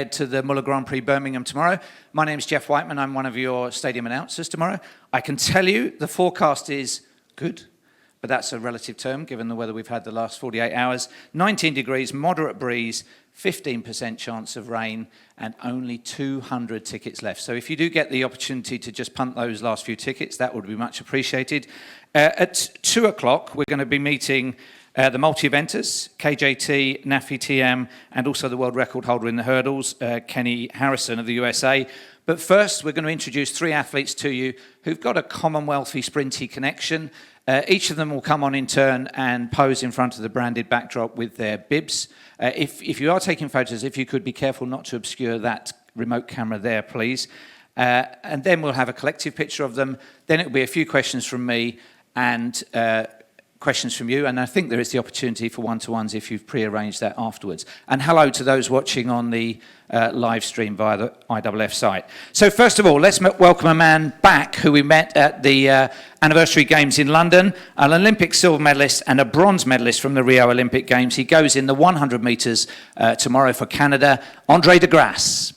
to the Muller Grand Prix Birmingham tomorrow. My name is Jeff Whiteman. I'm one of your stadium announcers tomorrow. I can tell you the forecast is good, but that's a relative term given the weather we've had the last 48 hours. 19 degrees, moderate breeze, 15% chance of rain, and only 200 tickets left. So if you do get the opportunity to just punt those last few tickets, that would be much appreciated. At 2 o'clock, we're going to be meeting the multi-eventers, KJT, NAFI TM, and also the world record holder in the hurdles, Kendra Harrison of the USA. But first, we're going to introduce 3 athletes to you who've got a Commonwealthy sprinty connection. Each of them will come on in turn and pose in front of the branded backdrop with their bibs. If you are taking photos, if you could be careful not to obscure that remote camera there, please. And then we'll have a collective picture of them. Then it'll be a few questions from me and questions from you, and I think there is the opportunity for one-to-ones if you've pre-arranged that afterwards. And hello to those watching on the live stream via the IAAF site. So first of all, let's welcome a man back who we met at the anniversary games in London, an Olympic silver medalist and a bronze medalist from the Rio Olympic Games. He goes in the 100 metres tomorrow for Canada, Andre de Grasse.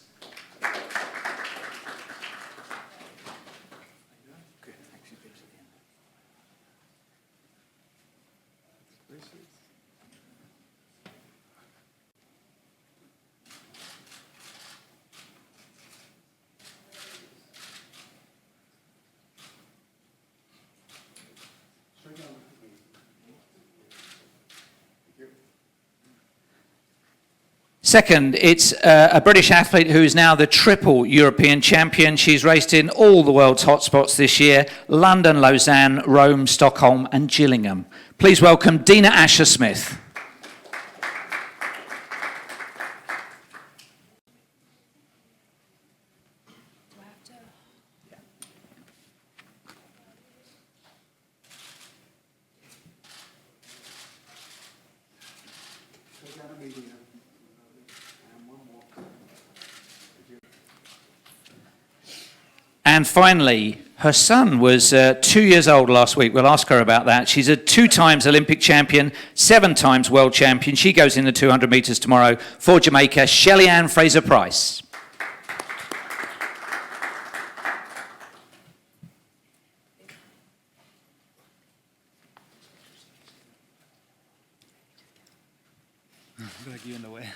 Second, it's a British athlete who is now the triple European champion. She's raced in all the world's hotspots this year: London, Lausanne, Rome, Stockholm and Gillingham. Please welcome Dina Asha Smith. And finally, her son was 2 years old last week. We'll ask her about that. She's a 2-times Olympic champion, 7 times world champion. She goes in the 200 metres tomorrow for Jamaica, Shelly-Ann Fraser-Price. I feel like you're in the way.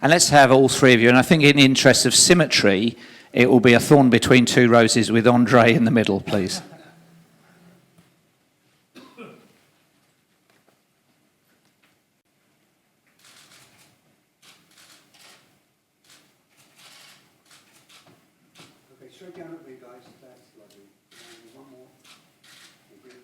And let's have all 3 of you. And I think in the interest of symmetry, it will be a thorn between 2 roses with Andre in the middle, please. Okay, straight down at me, guys. That's lovely. And one more. Thank you.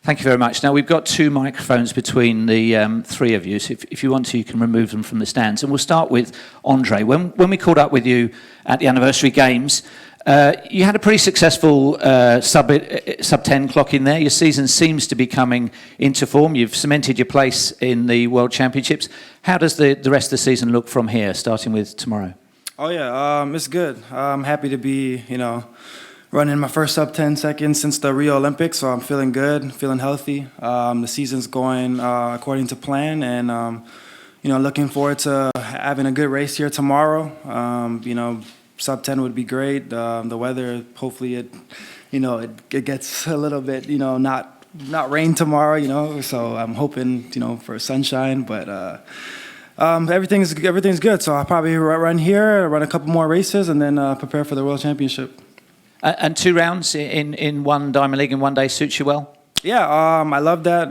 Thank you very much. Now, we've got 2 microphones between the 3 of you, so if you want to, you can remove them from the stands. And we'll start with Andre. When we caught up with you at the anniversary games, you had a pretty successful sub-10 clock in there. Your season seems to be coming into form. You've cemented your place in the World Championships. How does the rest of the season look from here, starting with tomorrow? Oh yeah, it's good. I'm happy to be, running my first sub-10 seconds since the Rio Olympics, so I'm feeling good, feeling healthy. The season's going according to plan, and looking forward to having a good race here tomorrow. Sub-10 would be great. The weather, hopefully it gets a little bit, not rain tomorrow, so I'm hoping, for sunshine, but everything's good. So I'll probably run here, run a couple more races, and then prepare for the World Championship. And 2 rounds in one Diamond League in one day suits you well? Yeah, I love that.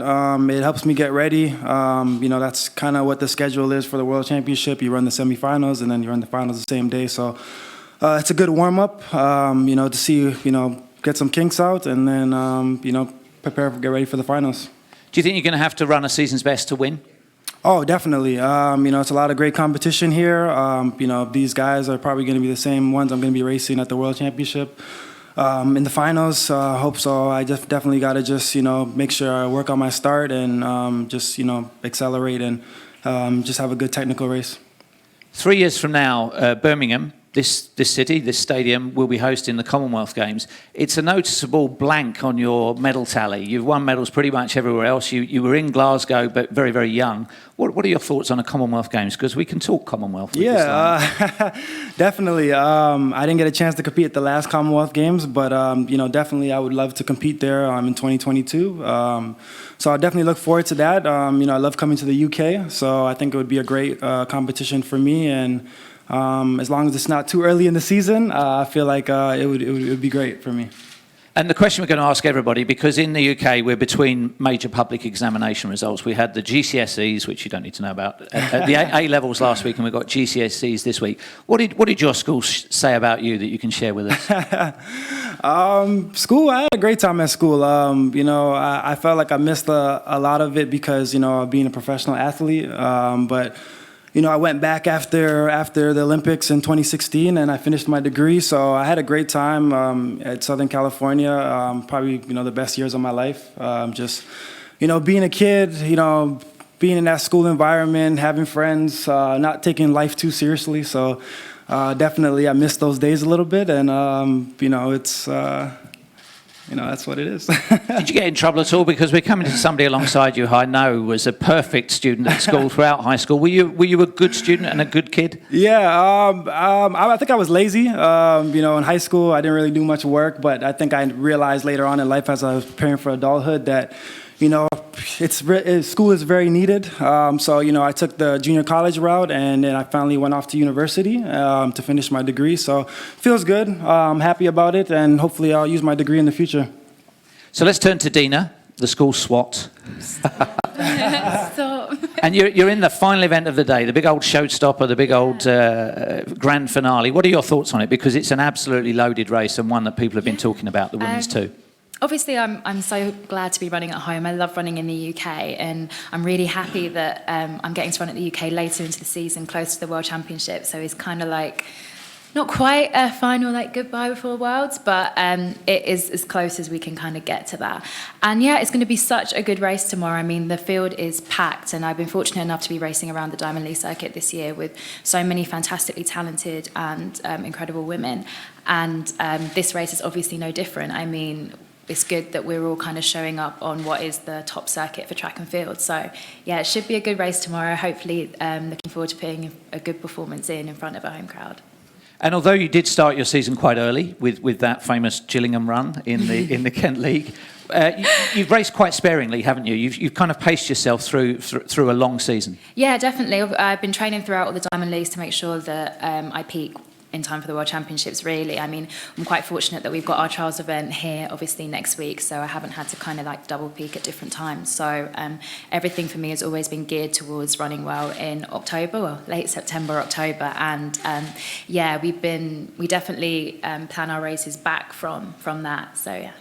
It helps me get ready. That's kind of what the schedule is for the World Championship. You run the semifinals, and then you run the finals the same day. So it's a good warm-up, to see, get some kinks out, and then, prepare, get ready for the finals. Do you think you're going to have to run a season's best to win? Oh, definitely. It's a lot of great competition here. These guys are probably going to be the same ones I'm going to be racing at the World Championship. In the finals, hope so. I just definitely got to just, make sure I work on my start and just, accelerate and just have a good technical race. 3 years from now, Birmingham, this city, this stadium, will be hosting the Commonwealth Games. It's a noticeable blank on your medal tally. You've won medals pretty much everywhere else. You were in Glasgow, but very, very young. What are your thoughts on the Commonwealth Games? Because we can talk Commonwealth. With Definitely. I didn't get a chance to compete at the last Commonwealth Games, but definitely I would love to compete there in 2022. So I definitely look forward to that. I love coming to the UK, so I think it would be a great competition for me. And as long as it's not too early in the season, I feel like it would be great for me. And the question we're going to ask everybody, because in the UK we're between major public examination results. We had the GCSEs, which you don't need to know about, the A levels last week, and we've got GCSEs this week. What did your school say about you that you can share with us? School, I had a great time at school. I felt like I missed a lot of it because being a professional athlete, but. I went back after the Olympics in 2016, and I finished my degree. So I had a great time at Southern California. Probably the best years of my life. Just being a kid, being in that school environment, having friends, not taking life too seriously. So definitely, I miss those days a little bit, and it's. That's what it is. Did you get in trouble at all? Because we're coming to somebody alongside you who I know was a perfect student at school throughout high school. Were you a good student and a good kid? Yeah, I think I was lazy. In high school, I didn't really do much work, but I think I realized later on in life as I was preparing for adulthood that, school is very needed. So I took the junior college route, and then I finally went off to university to finish my degree. So feels good. I'm happy about it, and hopefully I'll use my degree in the future. So let's turn to Dina, the school SWAT. Stop. And you're in the final event of the day, the big old showstopper, the big old grand finale. What are your thoughts on it? Because it's an absolutely loaded race and one that people have been talking about, the women's too. Obviously, I'm so glad to be running at home. I love running in the UK, and I'm really happy that I'm getting to run at the UK later into the season, close to the World Championship. So it's kind of like not quite a final goodbye before Worlds, but it is as close as we can kind of get to that. And yeah, it's going to be such a good race tomorrow. I mean, the field is packed, and I've been fortunate enough to be racing around the Diamond League circuit this year with so many fantastically talented and incredible women. And this race is obviously no different. I mean, it's good that we're all kind of showing up on what is the top circuit for track and field. So yeah, it should be a good race tomorrow. Hopefully, looking forward to putting a good performance in front of a home crowd. And although you did start your season quite early with that famous Gillingham run in the Kent League, you've raced quite sparingly, haven't you? You've kind of paced yourself through a long season. Yeah, definitely. I've been training throughout all the Diamond Leagues to make sure that I peak in time for the World Championships, really. I mean, I'm quite fortunate that we've got our trials event here, obviously, next week, so I haven't had to kind of double peak at different times. So everything for me has always been geared towards running well in October, well, late September, October, and yeah, we definitely plan our races back from that, so yeah.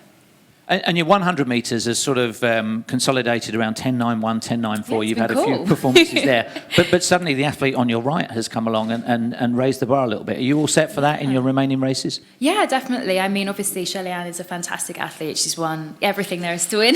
And your 100 metres has sort of consolidated around 10.91, 10.94. Yeah, You've had cool. a few performances there. But suddenly the athlete on your right has come along and raised the bar a little bit. Are you all set for that in your remaining races? Yeah, definitely. I mean, obviously, Shelley-Ann is a fantastic athlete. She's won everything there is to win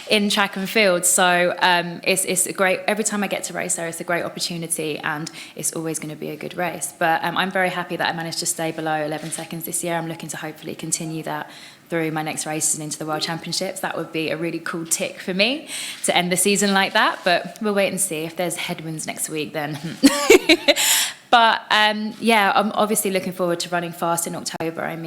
in track and field. So it's a great, every time I get to race her, it's a great opportunity, and it's always going to be a good race. But I'm very happy that I managed to stay below 11 seconds this year. I'm looking to hopefully continue that through my next races and into the World Championships. That would be a really cool tick for me to end the season like that, but we'll wait and see. If there's headwinds next week, then but yeah, I'm obviously looking forward to running fast in October. I've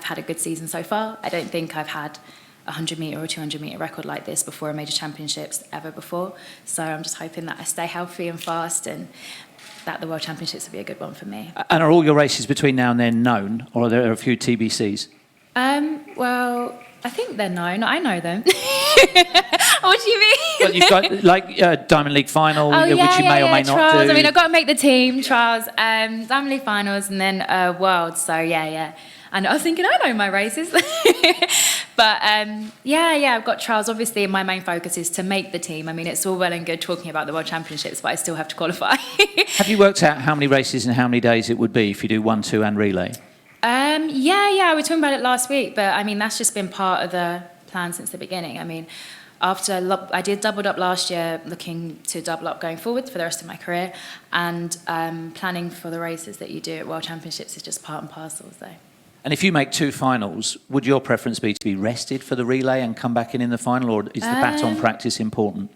had a good season so far. I don't think I've had a 100 metre or 200 metre record like this before a major championships ever before, so I'm just hoping that I stay healthy and fast, and that the World Championships will be a good one for me. And are all your races between now and then known, or are there a few TBCs? Well, I think they're known. I know them. What do you mean? Well, you've got Diamond League final, which you may or may not trials. do. I mean, I've got to make the team, trials, Diamond League finals, and then Worlds. So yeah. And I was thinking, I know my races. But I've got trials. Obviously, my main focus is to make the team. I mean, it's all well and good talking about the World Championships, but I still have to qualify. Have you worked out how many races and how many days it would be if you do 1, 2 and relay? We were talking about it last week, but I mean, that's just been part of the plan since the beginning. I mean, I did doubled up last year, looking to double up going forward for the rest of my career, and planning for the races that you do at World Championships is just part and parcel. So. And if you make 2 finals, would your preference be to be rested for the relay and come back in the final, or is the baton practice important?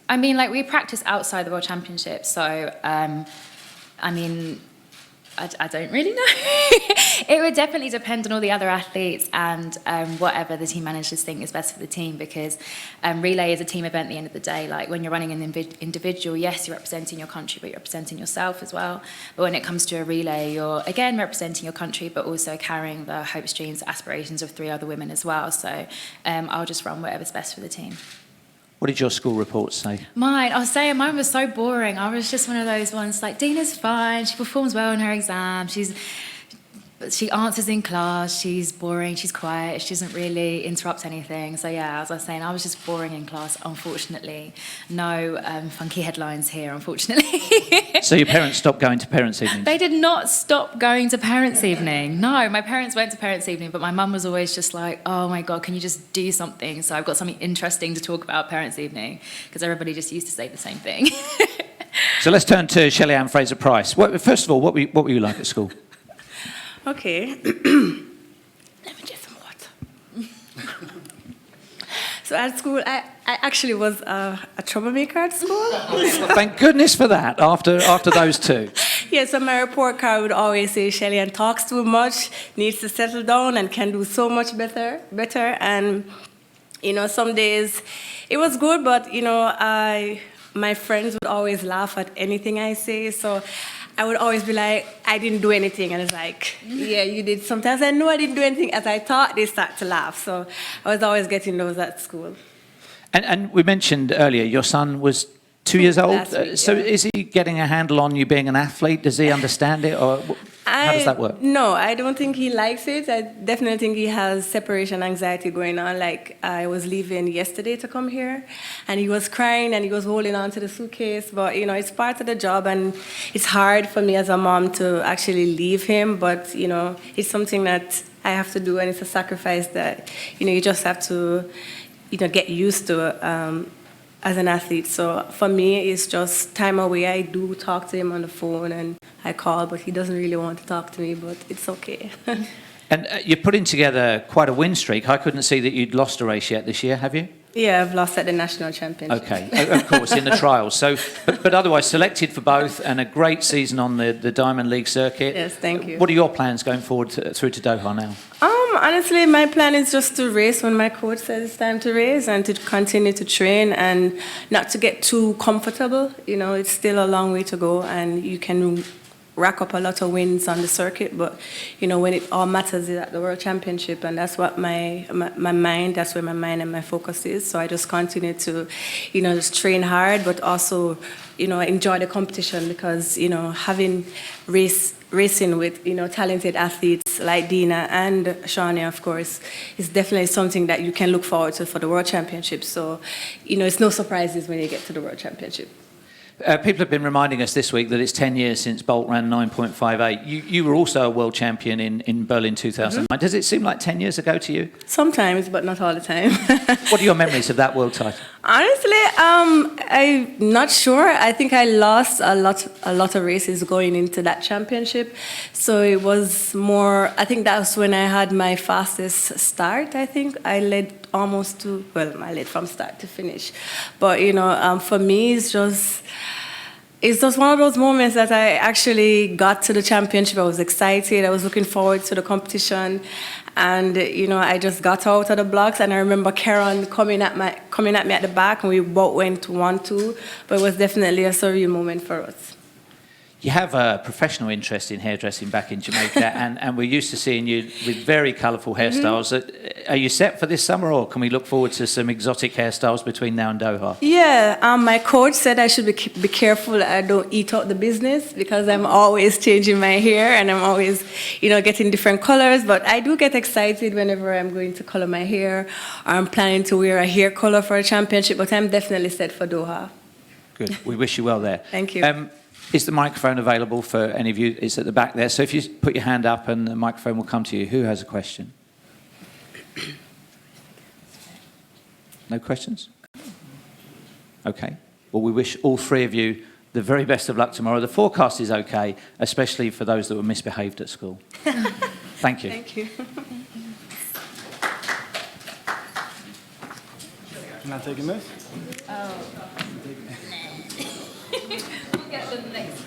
I mean, like, we practice outside the World Championships, so, I mean, I don't really know. It would definitely depend on all the other athletes and whatever the team managers think is best for the team, because relay is a team event at the end of the day. Like, when you're running an individual, yes, you're representing your country, but you're representing yourself as well. But when it comes to a relay, you're, again, representing your country, but also carrying the hopes, dreams, aspirations of 3 other women as well. So I'll just run whatever's best for the team. What did your school reports say? Mine was so boring. I was just one of those ones, like, Dina's fine, she performs well in her exam, she answers in class, she's boring, she's quiet, she doesn't really interrupt anything. So yeah, as I was saying, I was just boring in class, unfortunately. No funky headlines here, unfortunately. So your parents stopped going to parents' evenings? They did not stop going to parents' evening. No, my parents went to parents' evening, but my mum was always just like, oh my God, can you just do something? So I've got something interesting to talk about parents' evening, because everybody just used to say the same thing. So let's turn to Shelley-Ann Fraser-Price. First of all, what were you like at school? Okay. Let me get some water. So at school, I actually was a troublemaker at school. Thank goodness for that, after those 2. Yeah, so my report card would always say, Shelley-Ann talks too much, needs to settle down, and can do so much better. And, you know, some days it was good, but, you know, my friends would always laugh at anything I say, so I would always be like, I didn't do anything. And it's like, yeah, you did. Sometimes I know I didn't do anything. As I thought, they start to laugh. So I was always getting those at school. And we mentioned earlier, your son was 2 years old. Last week, So yeah. is he getting a handle on you being an athlete? Does he understand it? Or how does that work? No, I don't think he likes it. I definitely think he has separation anxiety going on. Like, I was leaving yesterday to come here, and he was crying, and he was holding on to the suitcase. But, you know, it's part of the job, and it's hard for me as a mom to actually leave him. But, you know, it's something that I have to do, and it's a sacrifice that, you know, you just have to, you know, get used to as an athlete. So for me, it's just time away. I do talk to him on the phone, and I call, but he doesn't really want to talk to me, but it's okay. And you're putting together quite a win streak. I couldn't see that you'd lost a race yet this year, have you? Yeah, I've lost at the national championship. Okay, of course, in the trials. So, but otherwise selected for both, and a great season on the Diamond League circuit. Yes, thank you. What are your plans going forward through to Doha now? Honestly, my plan is just to race when my coach says it's time to race, and to continue to train and not to get too comfortable. You know, it's still a long way to go, and you can rack up a lot of wins on the circuit, but you know, when it all matters is at the World Championship, and that's what my mind, that's where my mind and my focus is. So I just continue to, you know, just train hard, but also, you know, enjoy the competition, because, you know, having racing with, you know, talented athletes like Dina and Shania, of course, is definitely something that you can look forward to for the World Championship. So, you know, it's no surprises when you get to the World Championship. People have been reminding us this week that it's 10 years since Bolt ran 9.58. You were also a world champion in Berlin 2009. Mm-hmm. Does it seem like 10 years ago to you? Sometimes, but not all the time. What are your memories of that world title? Honestly, I'm not sure. I think I lost a lot of races going into that championship. So it was more, I think that's when I had my fastest start, I think. I led I led from start to finish. But, you know, for me, it's just one of those moments that I actually got to the championship. I was excited. I was looking forward to the competition. And, you know, I just got out of the blocks, and I remember Karen coming at me at the back, and we both went 1-2. But it was definitely a surreal moment for us. You have a professional interest in hairdressing back in Jamaica, and we're used to seeing you with very colourful hairstyles. Mm-hmm. Are you set for this summer, or can we look forward to some exotic hairstyles between now and Doha? Yeah, my coach said I should be careful I don't eat out the business, because I'm always changing my hair, and I'm always, you know, getting different colours. But I do get excited whenever I'm going to colour my hair, or I'm planning to wear a hair colour for a championship. But I'm definitely set for Doha. Good. We wish you well there. Thank you. Is the microphone available for any of you? It's at the back there. So if you put your hand up, and the microphone will come to you. Who has a question? No questions? Okay. Well, we wish all three of you the very best of luck tomorrow. The forecast is okay, especially for those that were misbehaved at school. Thank you. Thank you. Can I take this? We'll get the next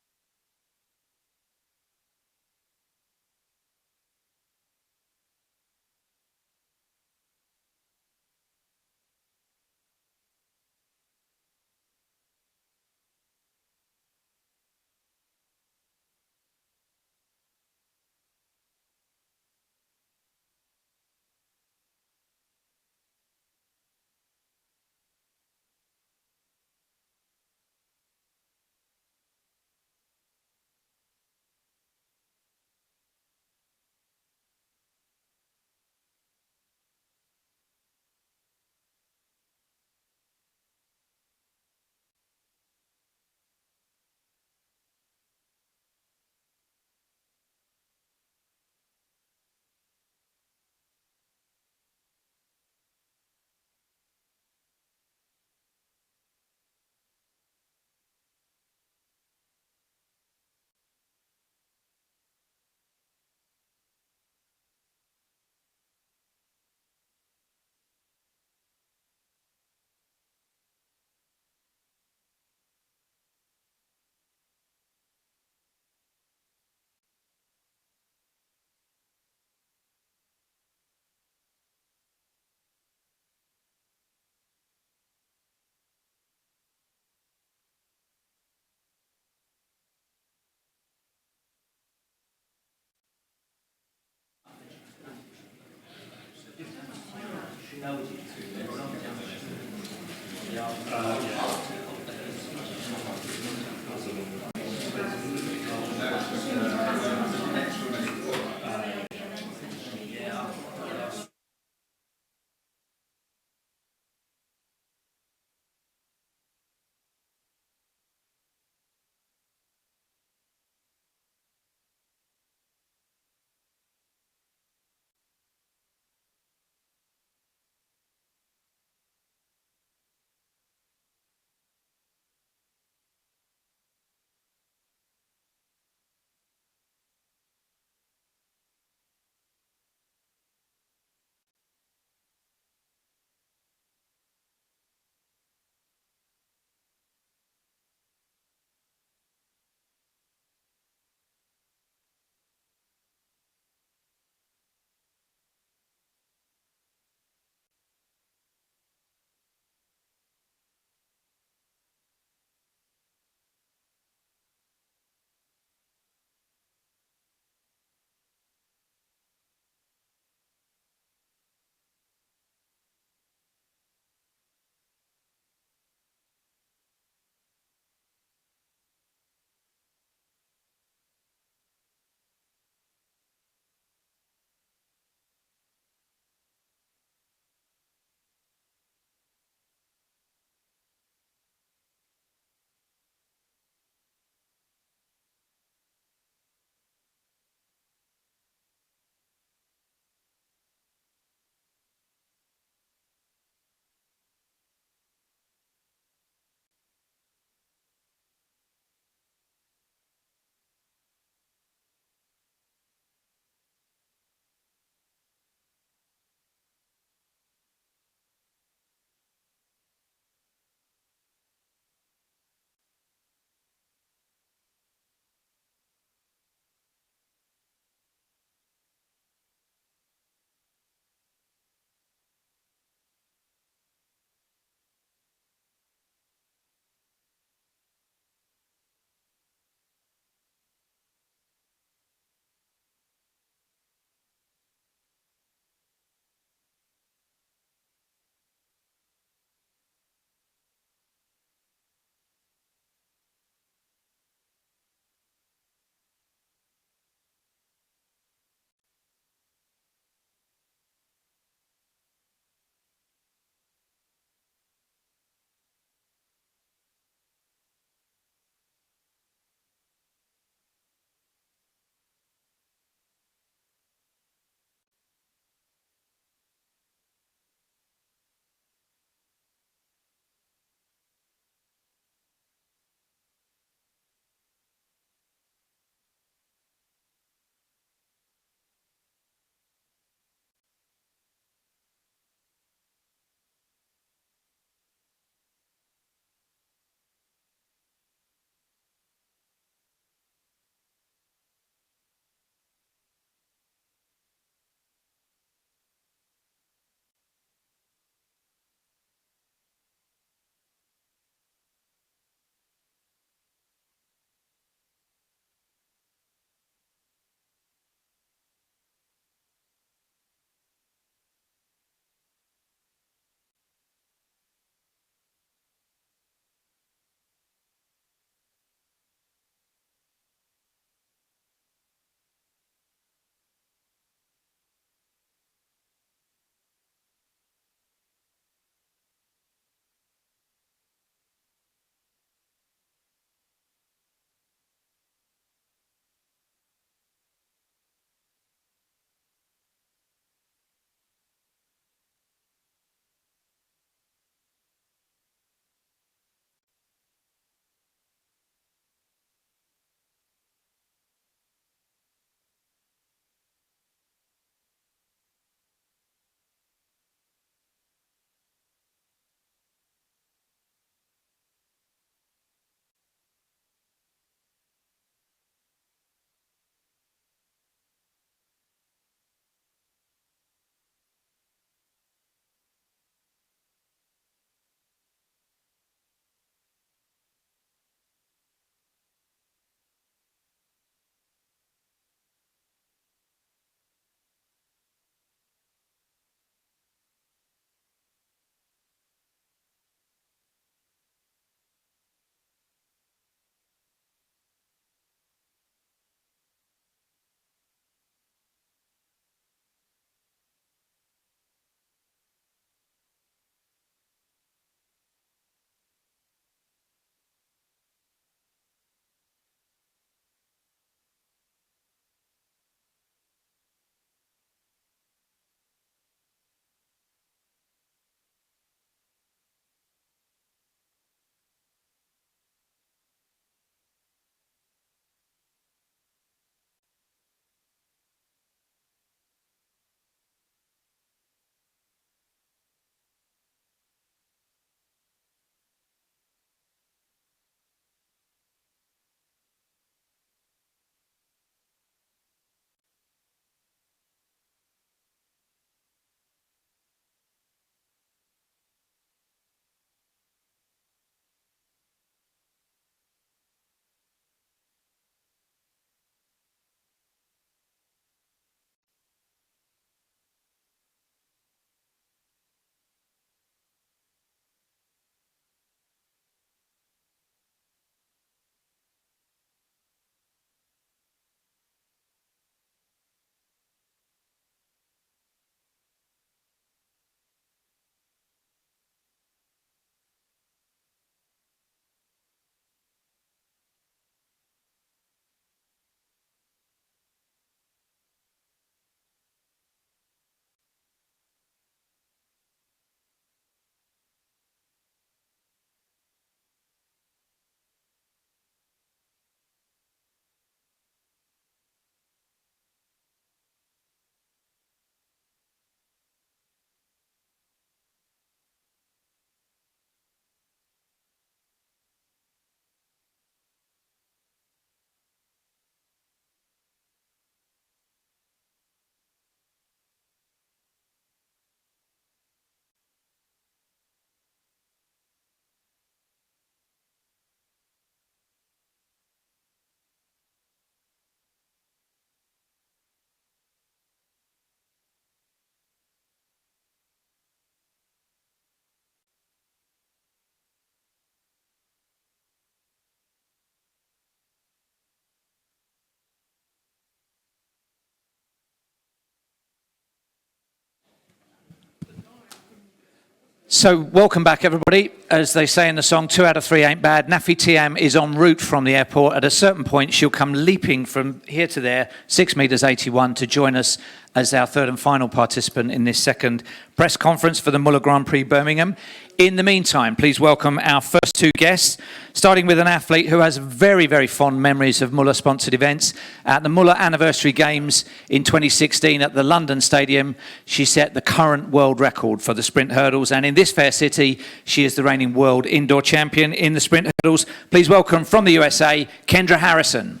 So welcome back, everybody. As they say in the song, 2 out of 3 ain't bad. Nafi Tiam is en route from the airport. At a certain point, she'll come leaping from here to there, 6 metres 81, to join us as our third and final participant in this second press conference for the Muller Grand Prix Birmingham. In the meantime, please welcome our first two guests, starting with an athlete who has very, very fond memories of Muller-sponsored events. At the Muller Anniversary Games in 2016 at the London Stadium, she set the current world record for the sprint hurdles, and in this fair city, she is the reigning world indoor champion in the sprint hurdles. Please welcome from the USA, Kendra Harrison.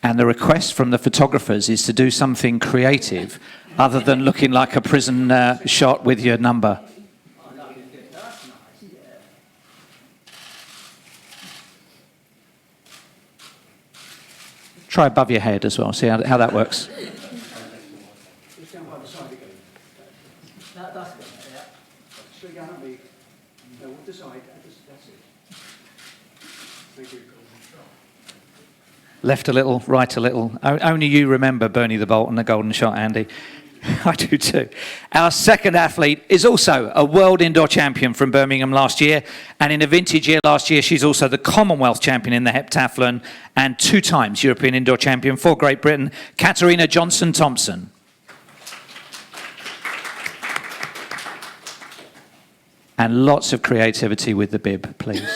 And the request from the photographers is to do something creative other than looking like a prison shot with your number. Try above your head as well, see how that works. Just down by the side again. That's good, yeah. Straight down at me. No, with the side. That's it. Thank you. Left a little, right a little. Only you remember Bernie the Bolt and the golden shot, Andy. I do too. Our second athlete is also a world indoor champion from Birmingham last year. And in a vintage year last year, she's also the Commonwealth champion in the heptathlon and 2 times European indoor champion for Great Britain, Katarina Thompson. And lots of creativity with the bib, please.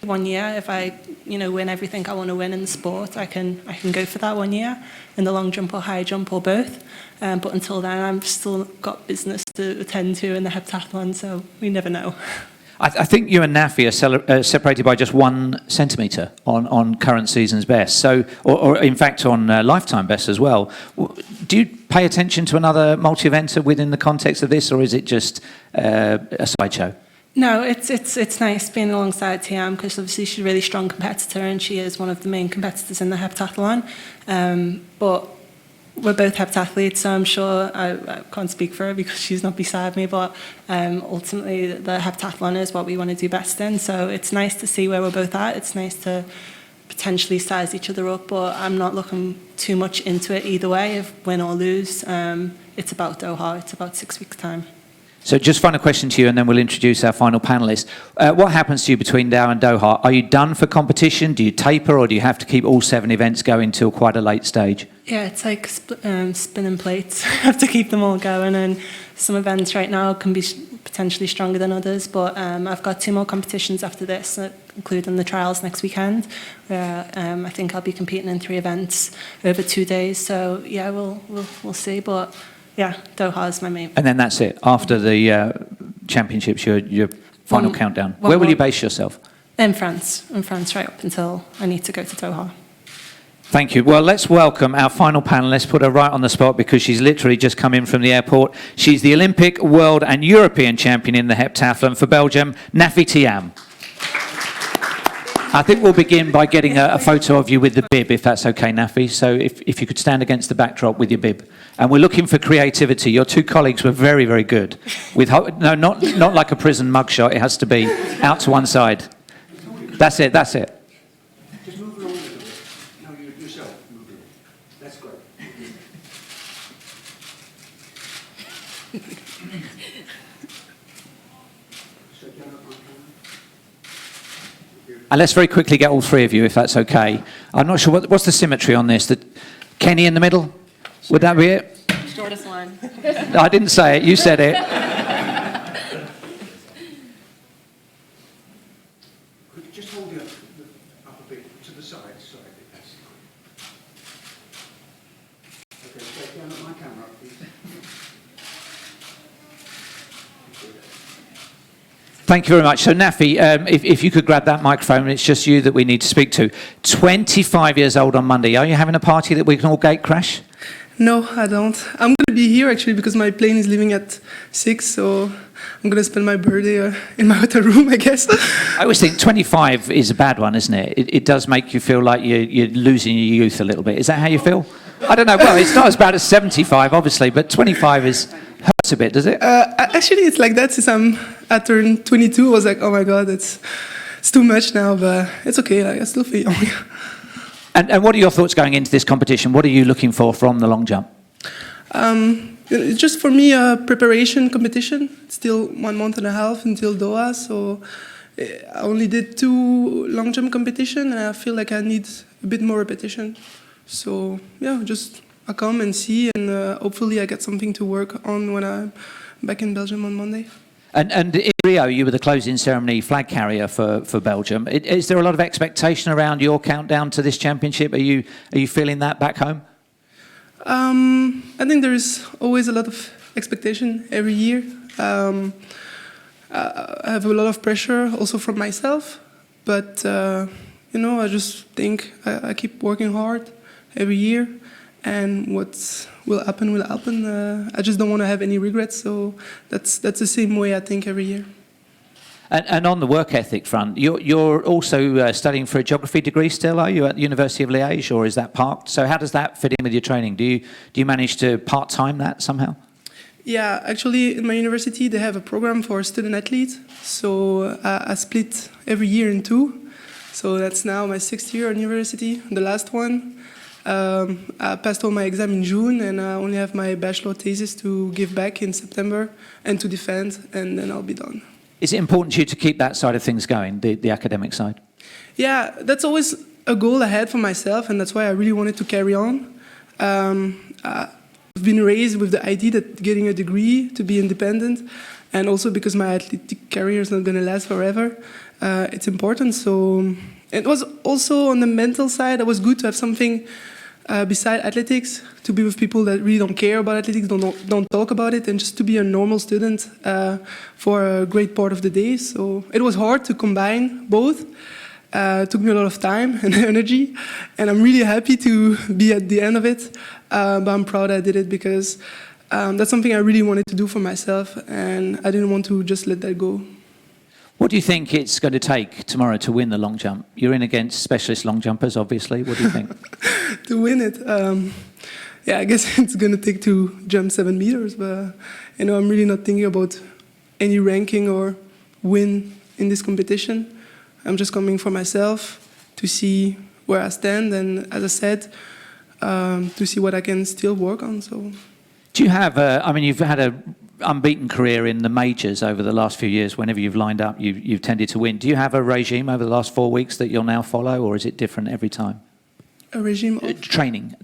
One year, if I, win everything I want to win in the sport, I can go for that 1 year in the long jump or high jump or both. But until then, I've still got business to attend to in the heptathlon, so we never know. I think you and Nafi are separated by just 1 centimetre on current season's best, so or in fact on lifetime best as well. Do you pay attention to another multi-eventer within the context of this, or is it just a sideshow? No, it's nice being alongside Tiam because obviously she's a really strong competitor and she is one of the main competitors in the heptathlon. But we're both heptathletes, so I'm sure I can't speak for her because she's not beside me. But ultimately, the heptathlon is what we want to do best in. So it's nice to see where we're both at. It's nice to potentially size each other up, but I'm not looking too much into it either way. If win or lose, it's about Doha. It's about 6 weeks' time. So just final question to you, and then we'll introduce our final panellist. What happens to you between now and Doha? Are you done for competition? Do you taper, or do you have to keep all 7 events going till quite a late stage? Yeah, it's like spinning plates. I have to keep them all going, and some events right now can be potentially stronger than others, but I've got 2 more competitions after this, including the trials next weekend, where I think I'll be competing in 3 events over 2 days. So yeah, we'll see, but yeah, Doha is my main. And then that's it. After the championships, your final countdown. Where will you base yourself? In France, right up until I need to go to Doha. Thank you. Well, let's welcome our final panellist. Put her right on the spot because she's literally just come in from the airport. She's the Olympic, world and European champion in the heptathlon for Belgium, Nafi Tiam. I think we'll begin by getting a photo of you with the bib, if that's okay, Nafi. So if you could stand against the backdrop with your bib. And we're looking for creativity. Your 2 colleagues were very, very good. No, not like a prison mugshot. It has to be out to one side. That's it. Just move along a little bit. No, you yourself move along. That's great. Straight down at my camera. And let's very quickly get all 3 of you, if that's okay. I'm not sure, what's the symmetry on this? Kenny in the middle? Would that be it? Shortest one. I didn't say it, you said it. Could you just hold it up a bit to the side? Sorry, that's great. Okay, straight down at my camera, please. Thank you very much. So Nafi, if you could grab that microphone, it's just you that we need to speak to. 25 years old on Monday. Are you having a party that we can all gate crash? No, I don't. I'm going to be here actually because my plane is leaving at 6, so I'm going to spend my birthday in my hotel room, I guess. I always think 25 is a bad one, isn't it? It does make you feel like you're losing your youth a little bit. Is that how you feel? I don't know. Well, it's not as bad as 75, obviously, but 25 hurts a bit, does it? Actually, it's like that since I'm I turned 22, I was like, oh my God, it's too much now, but it's okay. Like, I still feel young. And what are your thoughts going into this competition? What are you looking for from the long jump? It's just for me a preparation competition. It's still 1 month and a half until Doha, so I only did 2 long jump competition, and I feel like I need a bit more repetition. So yeah, just I come and see, and hopefully I get something to work on when I'm back in Belgium on Monday. And in Rio, you were the closing ceremony flag carrier for Belgium. Is there a lot of expectation around your countdown to this championship? Are you feeling that back home? I think there is always a lot of expectation every year. I have a lot of pressure also from myself, but I just think I keep working hard every year, and what will happen will happen. I just don't want to have any regrets, so that's the same way I think every year. And on the work ethic front, you're also studying for a geography degree still, are you, at the University of Liège, or is that parked? So how does that fit in with your training? Do you manage to part-time that somehow? Yeah, actually, in my university, they have a program for student athletes. So I split every year in 2. So that's now my 6th year at university, the last one. I passed all my exam in June, and I only have my bachelor thesis to give back in September and to defend, and then I'll be done. Is it important to you to keep that side of things going, the academic side? Yeah, that's always a goal I had for myself, and that's why I really wanted to carry on. I've been raised with the idea that getting a degree to be independent, and also because my athletic career is not going to last forever, it's important. So it was also on the mental side, it was good to have something beside athletics, to be with people that really don't care about athletics, don't talk about it, and just to be a normal student for a great part of the day. So it was hard to combine both. It took me a lot of time and energy, and I'm really happy to be at the end of it. But I'm proud I did it, because that's something I really wanted to do for myself, and I didn't want to just let that go. What do you think it's going to take tomorrow to win the long jump? You're in against specialist long jumpers, obviously. What do you think? To win it, I guess it's going to take to jump 7 meters, but I'm really not thinking about any ranking or win in this competition. I'm just coming for myself to see where I stand, and as I said, to see what I can still work on. So, do you have? You've had an unbeaten career in the majors over the last few years. Whenever you've lined up, you've tended to win. Do you have a regime over the last 4 weeks that you'll now follow, or is it different every time? A regime of training,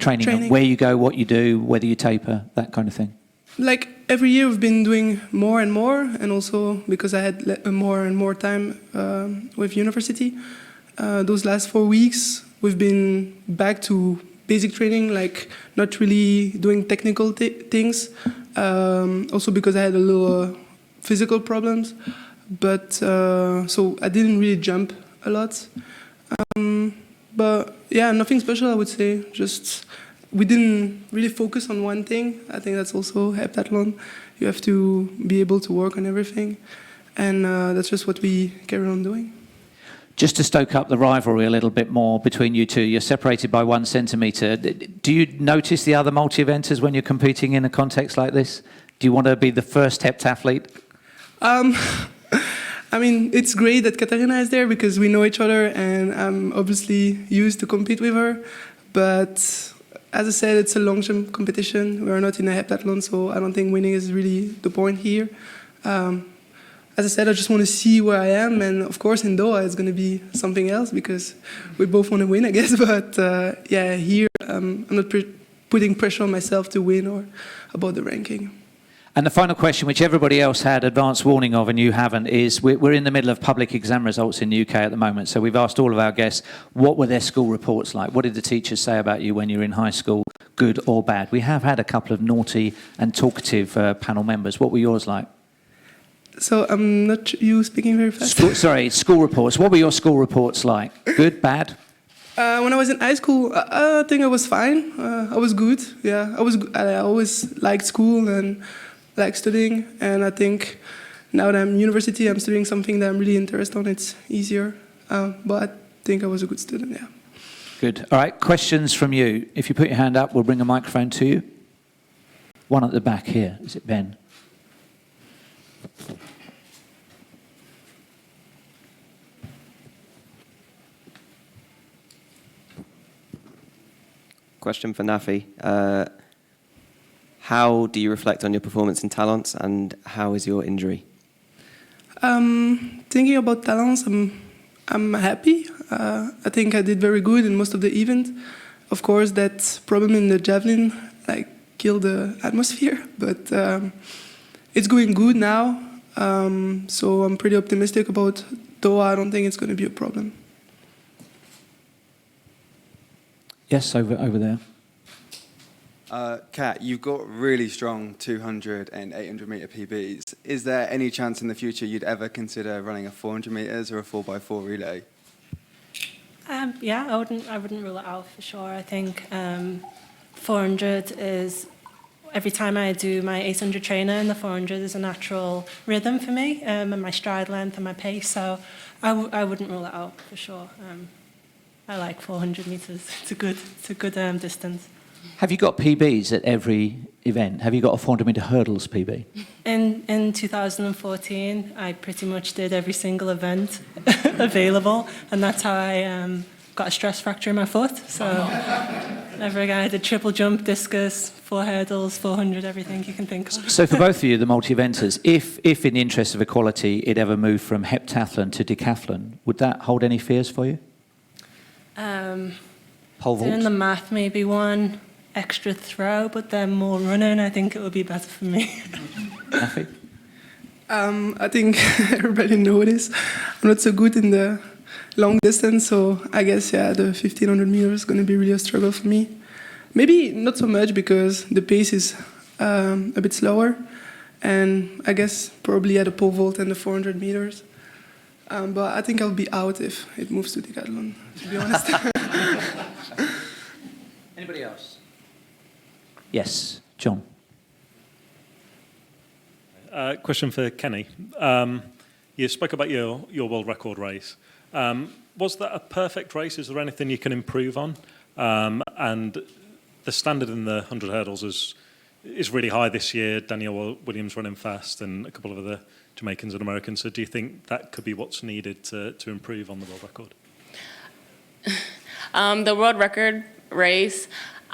where you go, what you do, whether you taper, that kind of thing. Like every year, we've been doing more and more, and also because I had more and more time with university. Those last 4 weeks, we've been back to basic training, like not really doing technical things. Also because I had a little physical problems, but so I didn't really jump a lot. But yeah, nothing special, I would say. Just we didn't really focus on one thing. I think that's also heptathlon. You have to be able to work on everything, and that's just what we carry on doing. Just to stoke up the rivalry a little bit more between you two, you're separated by 1 centimetre. Do you notice the other multi-eventers when you're competing in a context like this? Do you want to be the first heptathlete? It's great that Katarina is there because we know each other, and I'm obviously used to compete with her. But as I said, it's a long jump competition. We're not in a heptathlon, so I don't think winning is really the point here. As I said, I just want to see where I am, and of course in Doha it's going to be something else because we both want to win, I guess. But here I'm not putting pressure on myself to win or about the ranking. And the final question, which everybody else had advance warning of and you haven't, is we're in the middle of public exam results in the UK at the moment. So we've asked all of our guests, what were their school reports like? What did the teachers say about you when you were in high school, good or bad? We have had a couple of naughty and talkative panel members. What were yours like? So I'm not you speaking very fast. School reports. What were your school reports like? Good, bad? When I was in high school, I think I was fine. I was good. Yeah, I always liked school and liked studying. And I think now that I'm in university, I'm studying something that I'm really interested in. It's easier. But I think I was a good student. Yeah. Good. All right. Questions from you. If you put your hand up, we'll bring a microphone to you. One at the back here. Is it Ben? question for Nafi. How do you reflect on your performance in talents, and how is your injury? Thinking about talents, I'm happy. I think I did very good in most of the event. Of course, that problem in the javelin killed the atmosphere, but it's going good now. So I'm pretty optimistic about Doha. I don't think it's going to be a problem. Yes, over there. Kat, you've got really strong 200 and 800 metre PBs. Is there any chance in the future you'd ever consider running a 400 metres or a 4x4 relay? Yeah, I wouldn't rule it out for sure. I think 400 is, every time I do my 800 trainer, the 400 is a natural rhythm for me, and my stride length and my pace. So I wouldn't rule it out for sure. I like 400 metres. It's a good distance. Have you got PBs at every event? Have you got a 400-metre hurdles PB? In 2014, I pretty much did every single event available, and that's how I got a stress fracture in my foot. So never again. I did triple jump, discus, 4 hurdles, 400, everything you can think of. So for both of you, the multi-eventers, if in the interest of equality it ever moved from heptathlon to decathlon, would that hold any fears for you? Pole vault? Doing the math, maybe one extra throw, but then more running, I think it would be better for me. Nafi? I think everybody knows this. I'm not so good in the long distance, so I guess, the 1500 meters is going to be really a struggle for me. Maybe not so much because the pace is a bit slower, and I guess probably at a pole vault and the 400 meters. But I think I'll be out if it moves to decathlon, to be honest. Anybody else? Yes, John. Question for Kenny. You spoke about your world record race. Was that a perfect race? Is there anything you can improve on? And the standard in the 100 hurdles is really high this year. Danielle Williams running fast and a couple of other Jamaicans and Americans. So do you think that could be what's needed to improve on the world record? The world record race,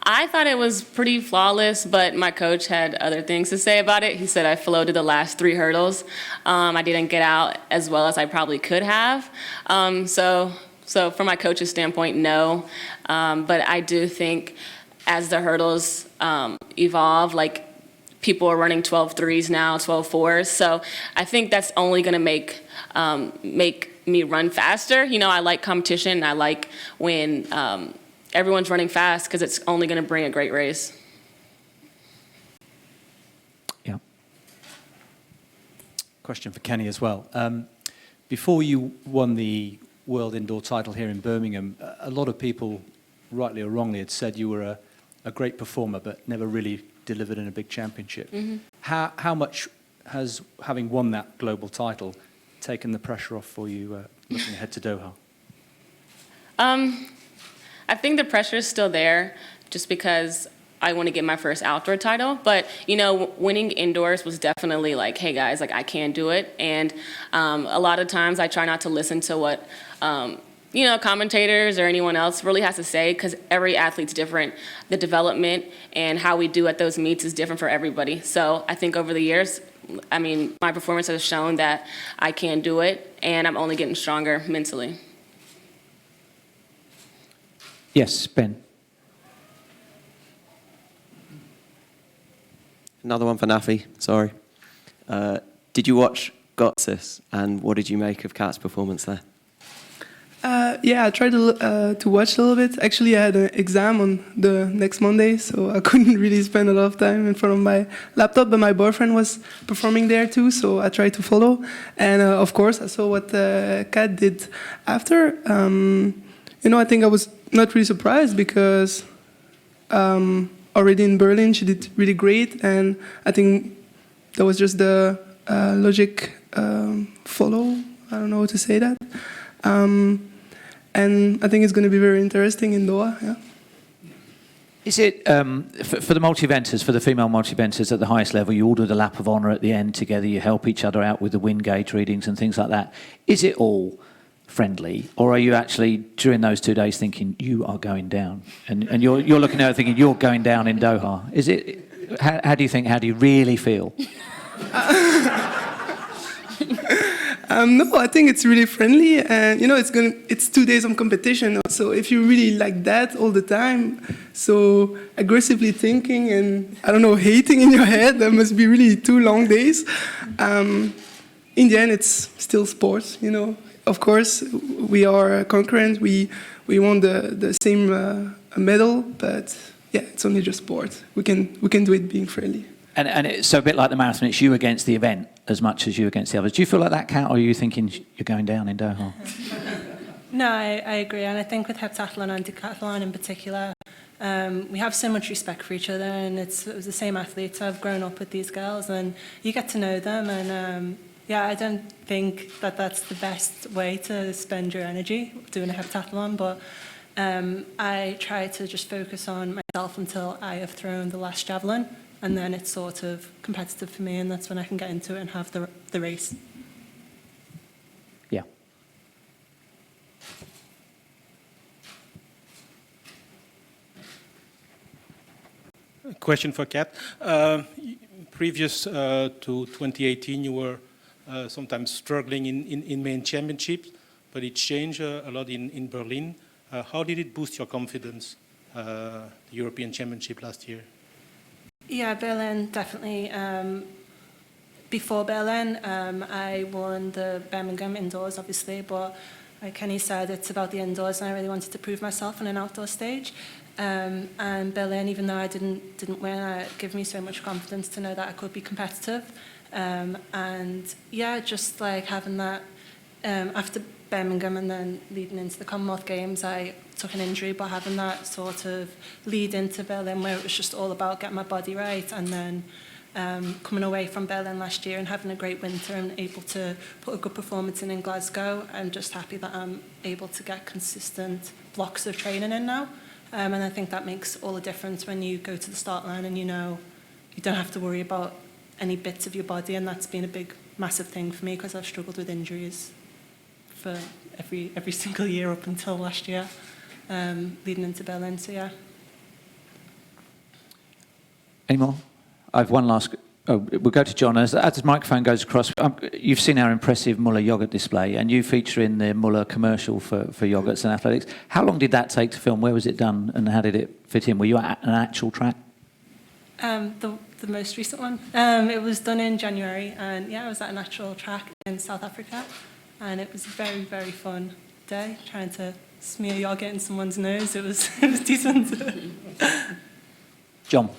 I thought it was pretty flawless, but my coach had other things to say about it. He said I floated the last 3 hurdles. I didn't get out as well as I probably could have. So from my coach's standpoint, no. But I do think as the hurdles evolve, people are running 12.3s now, 12.4s. So I think that's only going to make me run faster. I like competition. I like when everyone's running fast because it's only going to bring a great race. Yeah. Question for Kenny as well. Before you won the world indoor title here in Birmingham, a lot of people, rightly or wrongly, had said you were a great performer but never really delivered in a big championship. Mm-hmm. How much has having won that global title taken the pressure off for you looking ahead to Doha? I think the pressure is still there just because I want to get my first outdoor title. But, winning indoors was definitely hey, guys, I can do it. And a lot of times I try not to listen to what, commentators or anyone else really has to say because every athlete's different. The development and how we do at those meets is different for everybody. So I think over the years, my performance has shown that I can do it, and I'm only getting stronger mentally. Yes, Ben. Another one for Nafi, sorry. Did you watch Gotsis, and what did you make of Kat's performance there? I tried to watch a little bit. Actually, I had an exam on the next Monday, so I couldn't really spend a lot of time in front of my laptop, but my boyfriend was performing there too, so I tried to follow. And of course, I saw what Kat did after. I think I was not really surprised because already in Berlin, she did really great, and I think that was just the logic follow. I don't know how to say that. And I think it's going to be very interesting in Doha. Yeah. Is it, for the multi-eventers, for the female multi-eventers at the highest level, you all do the lap of honour at the end together, you help each other out with the wind gauge readings and things like that. Is it all friendly, or are you actually during those 2 days thinking you are going down, and you're looking at it thinking you're going down in Doha? Is it? How do you think? How do you really feel? No, I think it's really friendly, and it's 2 days of competition. So if you really like that all the time, so aggressively thinking and I don't know, hating in your head, that must be really 2 long days. In the end, it's still sports. Of course, we are concurrent. We won the same medal, but yeah, it's only just sport. We can do it being friendly. And it's so a bit like the marathon, it's you against the event as much as you against the others. Do you feel like that, Kat, or are you thinking you're going down in Doha? No, I agree. And I think with heptathlon and decathlon in particular, we have so much respect for each other, and it was the same athletes. I've grown up with these girls, and you get to know them. And yeah, I don't think that that's the best way to spend your energy doing a heptathlon, but I try to just focus on myself until I have thrown the last javelin. And then it's sort of competitive for me, and that's when I can get into it and have the race. Yeah. A question for Kat. Previous to 2018, you were sometimes struggling in main championships, but it changed a lot in Berlin. How did it boost your confidence, the European Championship last year? Yeah, Berlin, definitely. Before Berlin, I won the Birmingham indoors, obviously, but like Kenny said, it's about the indoors, and I really wanted to prove myself on an outdoor stage. And Berlin, even though I didn't win, it gave me so much confidence to know that I could be competitive. And yeah, just like having that, after Birmingham and then leading into the Commonwealth Games, I took an injury, but having that sort of lead into Berlin where it was just all about getting my body right, and then coming away from Berlin last year and having a great winter and able to put a good performance in Glasgow, I'm just happy that I'm able to get consistent blocks of training in now. And I think that makes all the difference when you go to the start line and you don't have to worry about any bits of your body, and that's been a big, massive thing for me because I've struggled with injuries for every single year up until last year, leading into Berlin. So yeah. Any more? I have one last. Oh, we'll go to John. As the microphone goes across, you've seen our impressive Muller yogurt display, and you feature in the Muller commercial for yogurts and athletics. How long did that take to film? Where was it done, and how did it fit in? Were you at an actual track? The most recent one. It was done in January, and yeah, I was at an actual track in South Africa, and it was a very, very fun day, trying to smear yogurt in someone's nose. It was decent. John?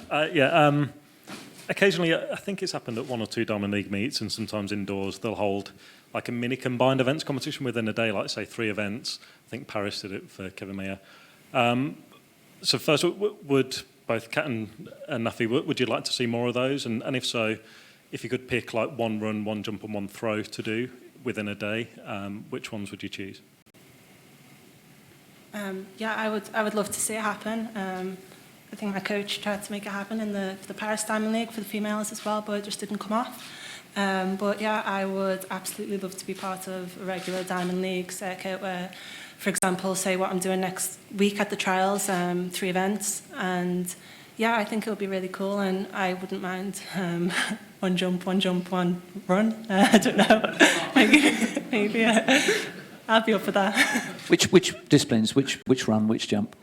Occasionally, I think it's happened at 1 or 2 Diamond League meets, and sometimes indoors they'll hold like a mini combined events competition within a day, like say 3 events. I think Paris did it for Kevin Mayer. So first, would both Kat and Nafi, would you like to see more of those? And if so, if you could pick like 1 run, 1 jump and 1 throw to do within a day, which ones would you choose? Yeah, I would love to see it happen. I think my coach tried to make it happen in the Paris Diamond League for the females as well, but it just didn't come off. But yeah, I would absolutely love to be part of a regular Diamond League circuit where, for example, say what I'm doing next week at the trials, 3 events. And yeah, I think it'll be really cool, and I wouldn't mind 1 jump, 1 run. I don't know. maybe I'll be up for that. Which disciplines? Which run? Which jump?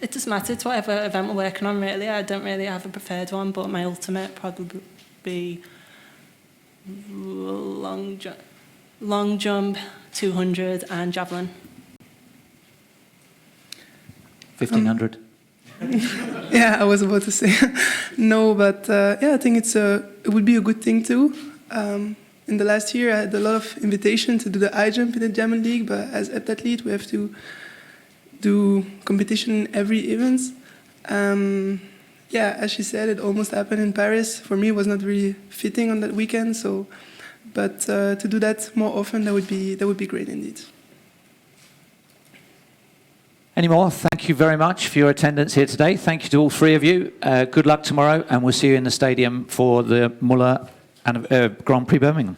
It doesn't matter. It's whatever event we're working on, really. I don't really have a preferred one, but my ultimate probably be long jump, 200, and javelin. 1500. Yeah, I was about to say no, but yeah, I think it would be a good thing too. In the last year, I had a lot of invitation to do the high jump in the Diamond League, but as heptathlete, we have to do competition every event. Yeah, as she said, it almost happened in Paris. For me, it was not really fitting on that weekend. So, but to do that more often, that would be great indeed. Any more? Thank you very much for your attendance here today. Thank you to all 3 of you. Good luck tomorrow, and we'll see you in the stadium for the Muller Grand Prix Birmingham.